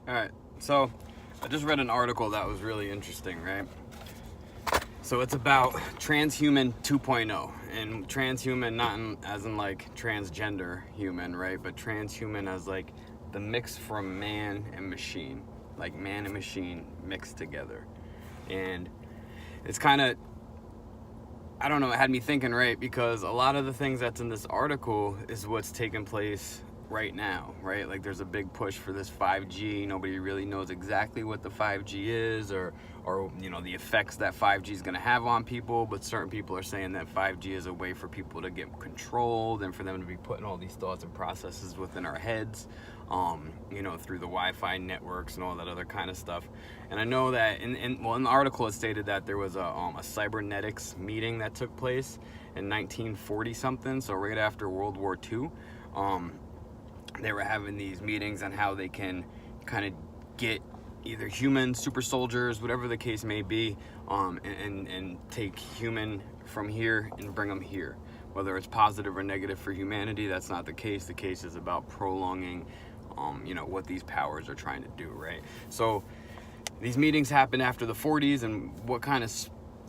All right, so I just read an article that was really interesting, right? So it's about TransHuman 2.0, and TransHuman not as in like transgender human, right? But TransHuman as like the mix from man and machine, like man and machine mixed together. And it's kind of, I don't know, it had me thinking, right? Because a lot of the things that's in this article is what's taking place right now, right? Like there's a big push for this 5G. Nobody really knows exactly what the 5G is or the effects that 5G is going to have on people, but certain people are saying that 5G is a way for people to get controlled and for them to be putting all these thoughts and processes within our heads, through the Wi-Fi networks and all that other kind of stuff. And I know that in the article it stated that there was a cybernetics meeting that took place in 1940 something, so right after World War II. They were having these meetings on how they can kind of get either human super soldiers, whatever the case may be, and take human from here and bring them here. Whether it's positive or negative for humanity, that's not the case. The case is about prolonging, what these powers are trying to do, right? So these meetings happened after the 40s, and what kind of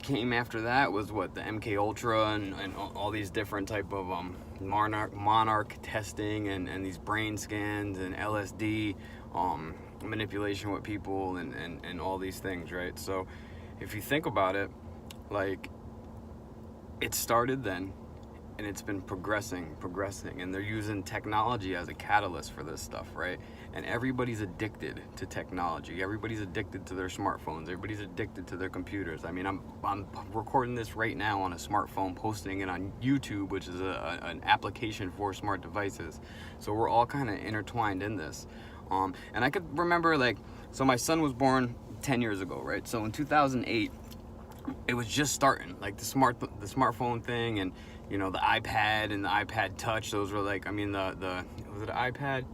came after that was what the MK Ultra and all these different type of monarch testing and these brain scans and LSD manipulation with people and all these things, right? So if you think about it, like it started then and it's been progressing, and they're using technology as a catalyst for this stuff, right? And everybody's addicted to technology. Everybody's addicted to their smartphones. Everybody's addicted to their computers. I mean, I'm recording this right now on a smartphone, posting it on YouTube, which is an application for smart devices. So we're all kind of intertwined in this. And I could remember, so my son was born 10 years ago, right? So in 2008, it was just starting, like the smartphone thing, and the iPad and the iPad Touch. Those were was it an iPad?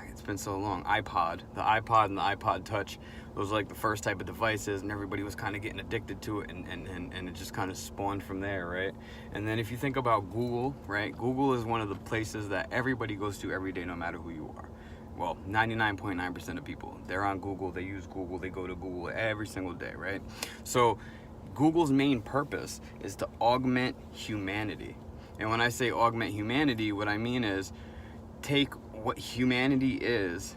It's been so long. The iPod and the iPod Touch. Those were like the first type of devices, and everybody was kind of getting addicted to it, and it just kind of spawned from there, right? And then if you think about Google, right? Google is one of the places that everybody goes to every day, no matter who you are. Well, 99.9% of people, they're on Google, they use Google, they go to Google every single day, right? So Google's main purpose is to augment humanity. And when I say augment humanity, what I mean is take what humanity is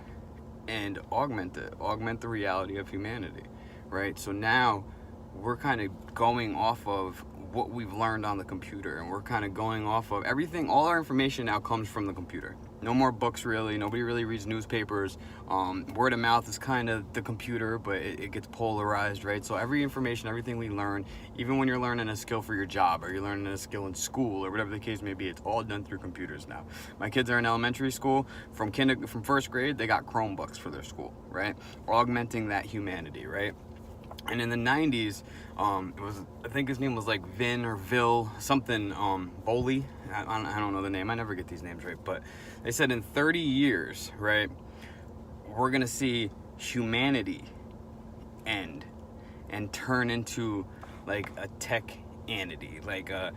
and augment the reality of humanity, right? So now we're kind of going off of what we've learned on the computer, and we're kind of going off of everything. All our information now comes from the computer. No more books, really. Nobody really reads newspapers. Word of mouth is kind of the computer, but it gets polarized, right? So everything we learn, even when you're learning a skill for your job or you're learning a skill in school or whatever the case may be, it's all done through computers now. My kids are in elementary school. From first grade, they got Chromebooks for their school, right? Augmenting that humanity, right? And in the 90s, I think his name was like Vin or Vil, something, Boley. I don't know the name. I never get these names right. But they said in 30 years, right, we're going to see humanity end and turn into like a tech-anity, like a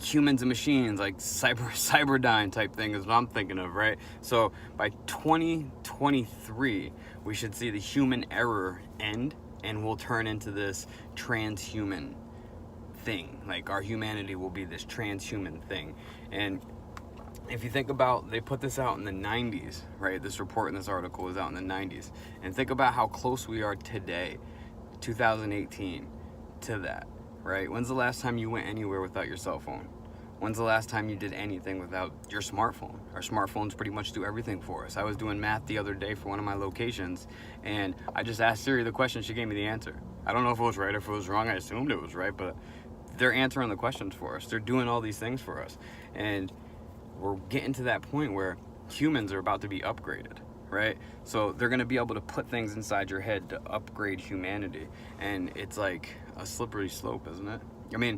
humans and machines, like Cyberdyne type thing is what I'm thinking of, right? So by 2023, we should see the human error end, and we'll turn into this transhuman thing. Like our humanity will be this transhuman thing. And if you think about, they put this out in the 90s, right? This report in this article was out in the 90s. And think about how close we are today, 2018, to that. Right? When's the last time you went anywhere without your cell phone? When's the last time you did anything without your smartphone? Our smartphones pretty much do everything for us. I was doing math the other day for one of my locations, and I just asked Siri the question. She gave me the answer. I don't know if it was right or if it was wrong. I assumed it was right, but they're answering the questions for us. They're doing all these things for us. And we're getting to that point where humans are about to be upgraded. Right? So they're going to be able to put things inside your head to upgrade humanity. And it's like a slippery slope, isn't it? I mean,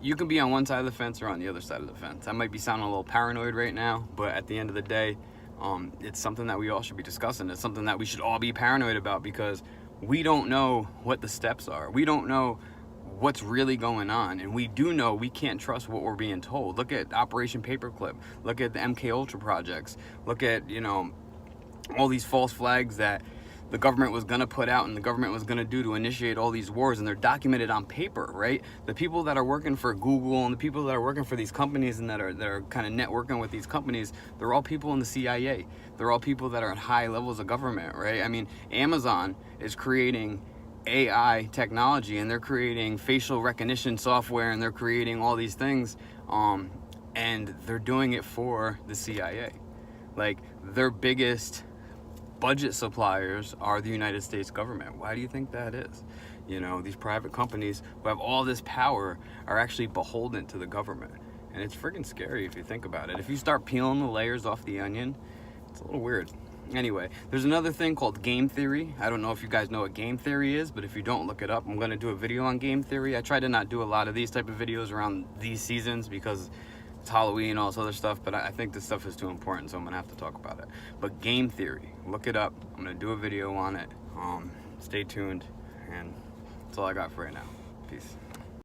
you can be on one side of the fence or on the other side of the fence. I might be sounding a little paranoid right now, but at the end of the day, it's something that we all should be discussing. It's something that we should all be paranoid about, because we don't know what the steps are. We don't know what's really going on, and we do know we can't trust what we're being told. Look at Operation Paperclip. Look at the MK Ultra projects. Look at, all these false flags that the government was going to put out and the government was going to do to initiate all these wars, and they're documented on paper, right? The people that are working for Google and the people that are working for these companies and that are kind of networking with these companies, they're all people in the CIA. They're all people that are at high levels of government, right? I mean, Amazon is creating AI technology, and they're creating facial recognition software, and they're creating all these things, and they're doing it for the CIA. Like, their biggest budget suppliers are the United States government. Why do you think that is? You know, these private companies who have all this power are actually beholden to the government. And it's freaking scary if you think about it. If you start peeling the layers off the onion, it's a little weird. Anyway, there's another thing called game theory. I don't know if you guys know what game theory is, but if you don't, look it up. I'm going to do a video on game theory. I try to not do a lot of these type of videos around these seasons because it's Halloween and all this other stuff, but I think this stuff is too important, so I'm gonna have to talk about it. But game theory, look it up. I'm gonna do a video on it. Stay tuned, and that's all I got for right now. Peace.